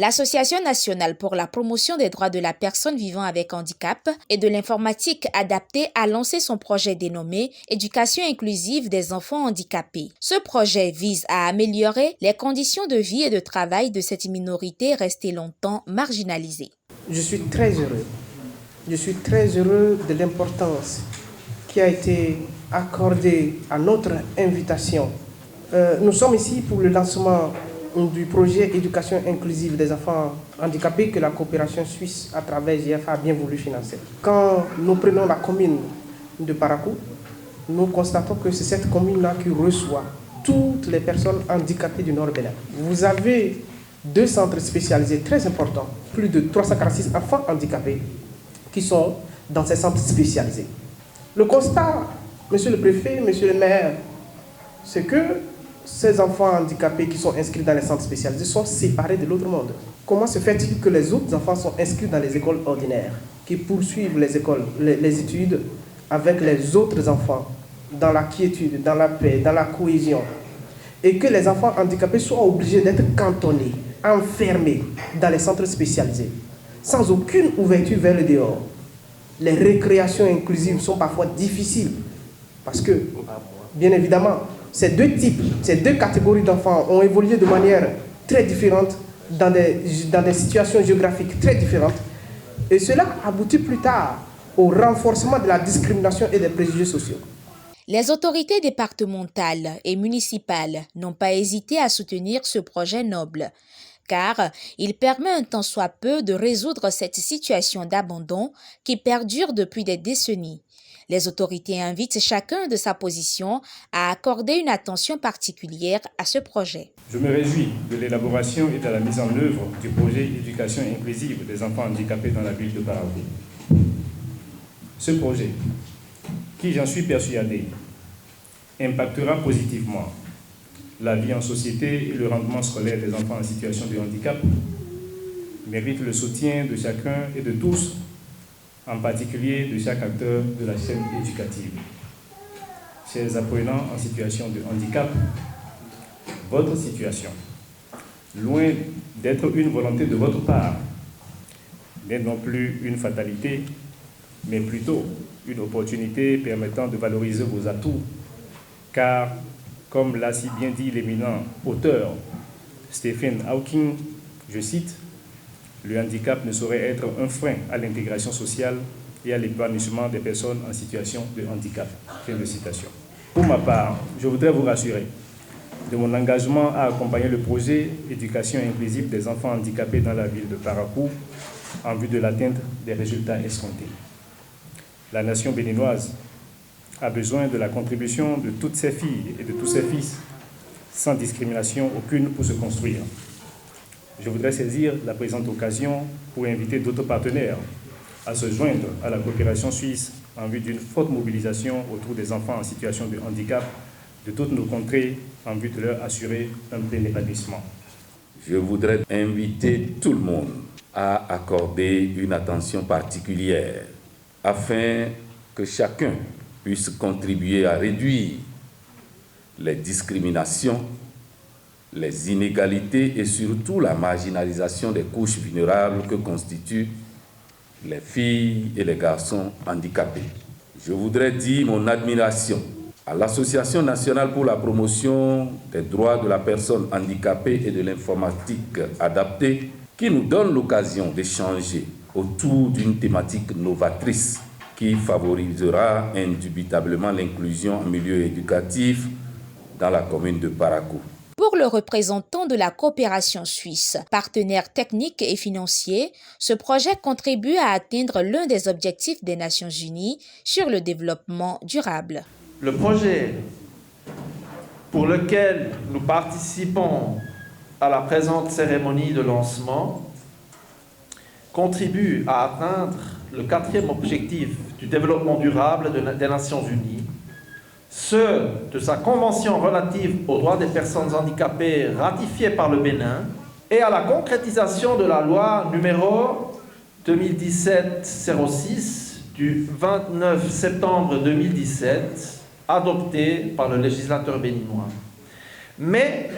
L'Association nationale pour la promotion des droits de la personne vivant avec handicap et de l'informatique adaptée a lancé son projet dénommé Éducation inclusive des enfants handicapés. Ce projet vise à améliorer les conditions de vie et de travail de cette minorité restée longtemps marginalisée. Je suis très heureux. Je suis très heureux de l'importance qui a été accordée à notre invitation. Nous sommes ici pour le lancement du projet Éducation inclusive des enfants handicapés que la coopération suisse à travers GFA a bien voulu financer. Quand nous prenons la commune de Parakou, nous constatons que c'est cette commune-là qui reçoit toutes les personnes handicapées du Nord-Bénin. Vous avez 2 centres spécialisés très importants, plus de 346 enfants handicapés qui sont dans ces centres spécialisés. Le constat, monsieur le préfet, monsieur le maire, c'est que ces enfants handicapés qui sont inscrits dans les centres spécialisés sont séparés de l'autre monde. Comment se fait-il que les autres enfants sont inscrits dans les écoles ordinaires, qui poursuivent les études avec les autres enfants, dans la quiétude, dans la paix, dans la cohésion, et que les enfants handicapés soient obligés d'être cantonnés, enfermés dans les centres spécialisés, sans aucune ouverture vers le dehors? Les récréations inclusives sont parfois difficiles, parce que, bien évidemment, ces 2 types, ces 2 catégories d'enfants ont évolué de manière très différente, dans des situations géographiques très différentes, et cela aboutit plus tard au renforcement de la discrimination et des préjugés sociaux. Les autorités départementales et municipales n'ont pas hésité à soutenir ce projet noble, car il permet un tant soit peu de résoudre cette situation d'abandon qui perdure depuis des décennies. Les autorités invitent chacun de sa position à accorder une attention particulière à ce projet. Je me réjouis de l'élaboration et de la mise en œuvre du projet Éducation inclusive des enfants handicapés dans la ville de Parakou. Ce projet, qui, j'en suis persuadé, impactera positivement la vie en société et le rendement scolaire des enfants en situation de handicap, mérite le soutien de chacun et de tous, en particulier de chaque acteur de la chaîne éducative. Chers apprenants en situation de handicap, votre situation, loin d'être une volonté de votre part, n'est non plus une fatalité, mais plutôt une opportunité permettant de valoriser vos atouts, car, comme l'a si bien dit l'éminent auteur Stephen Hawking, je cite, « Le handicap ne saurait être un frein à l'intégration sociale et à l'épanouissement des personnes en situation de handicap. » Fin de citation. Pour ma part, je voudrais vous rassurer de mon engagement à accompagner le projet Éducation inclusive des enfants handicapés dans la ville de Parakou en vue de l'atteinte des résultats escomptés. La nation béninoise a besoin de la contribution de toutes ses filles et de tous ses fils, sans discrimination aucune pour se construire. Je voudrais saisir la présente occasion pour inviter d'autres partenaires à se joindre à la coopération suisse en vue d'une forte mobilisation autour des enfants en situation de handicap de toutes nos contrées en vue de leur assurer un plein épanouissement. Je voudrais inviter tout le monde à accorder une attention particulière afin que chacun puisse contribuer à réduire les discriminations, les inégalités et surtout la marginalisation des couches vulnérables que constituent les filles et les garçons handicapés. Je voudrais dire mon admiration à l'Association nationale pour la promotion des droits de la personne handicapée et de l'informatique adaptée qui nous donne l'occasion d'échanger autour d'une thématique novatrice qui favorisera indubitablement l'inclusion en milieu éducatif dans la commune de Parakou. Pour le représentant de la coopération suisse, partenaire technique et financier, ce projet contribue à atteindre l'un des objectifs des Nations Unies sur le développement durable. Le projet pour lequel nous participons à la présente cérémonie de lancement contribue à atteindre le 4e objectif du développement durable des Nations Unies, ceux de sa convention relative aux droits des personnes handicapées ratifiée par le Bénin et à la concrétisation de la loi numéro 2017-06 du 29 septembre 2017 adoptée par le législateur béninois. Mais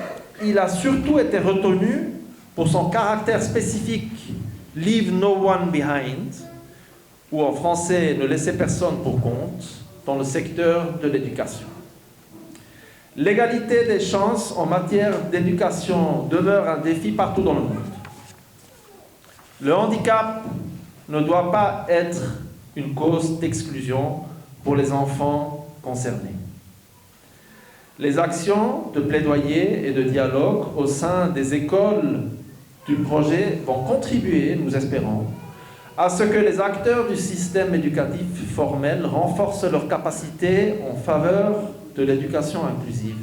il a surtout été retenu pour son caractère spécifique « Leave no one behind » ou en français « Ne laissez personne pour compte » dans le secteur de l'éducation. L'égalité des chances en matière d'éducation demeure un défi partout dans le monde. Le handicap ne doit pas être une cause d'exclusion pour les enfants concernés. Les actions de plaidoyer et de dialogue au sein des écoles du projet vont contribuer, nous espérons, à ce que les acteurs du système éducatif formel renforcent leurs capacités en faveur de l'éducation inclusive.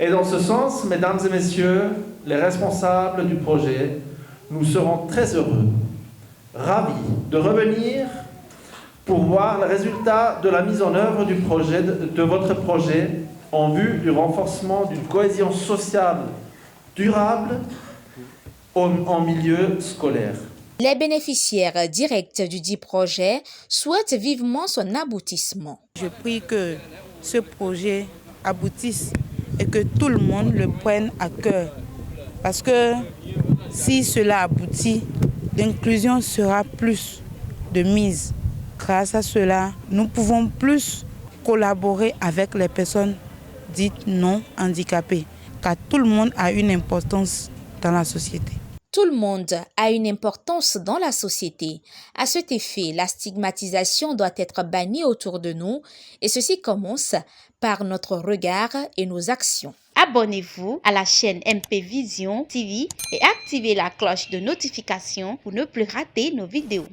Et dans ce sens, mesdames et messieurs, les responsables du projet, nous serons très heureux, ravis de revenir pour voir le résultat de la mise en œuvre du projet, de votre projet en vue du renforcement d'une cohésion sociale durable en milieu scolaire. Les bénéficiaires directs du dit projet souhaitent vivement son aboutissement. Je prie que ce projet aboutisse et que tout le monde le prenne à cœur. Parce que si cela aboutit, l'inclusion sera plus de mise. Grâce à cela, nous pouvons plus collaborer avec les personnes dites non handicapées, car tout le monde a une importance dans la société. Tout le monde a une importance dans la société. À cet effet, la stigmatisation doit être bannie autour de nous et ceci commence par notre regard et nos actions. Abonnez-vous à la chaîne MP Vision TV et activez la cloche de notification pour ne plus rater nos vidéos.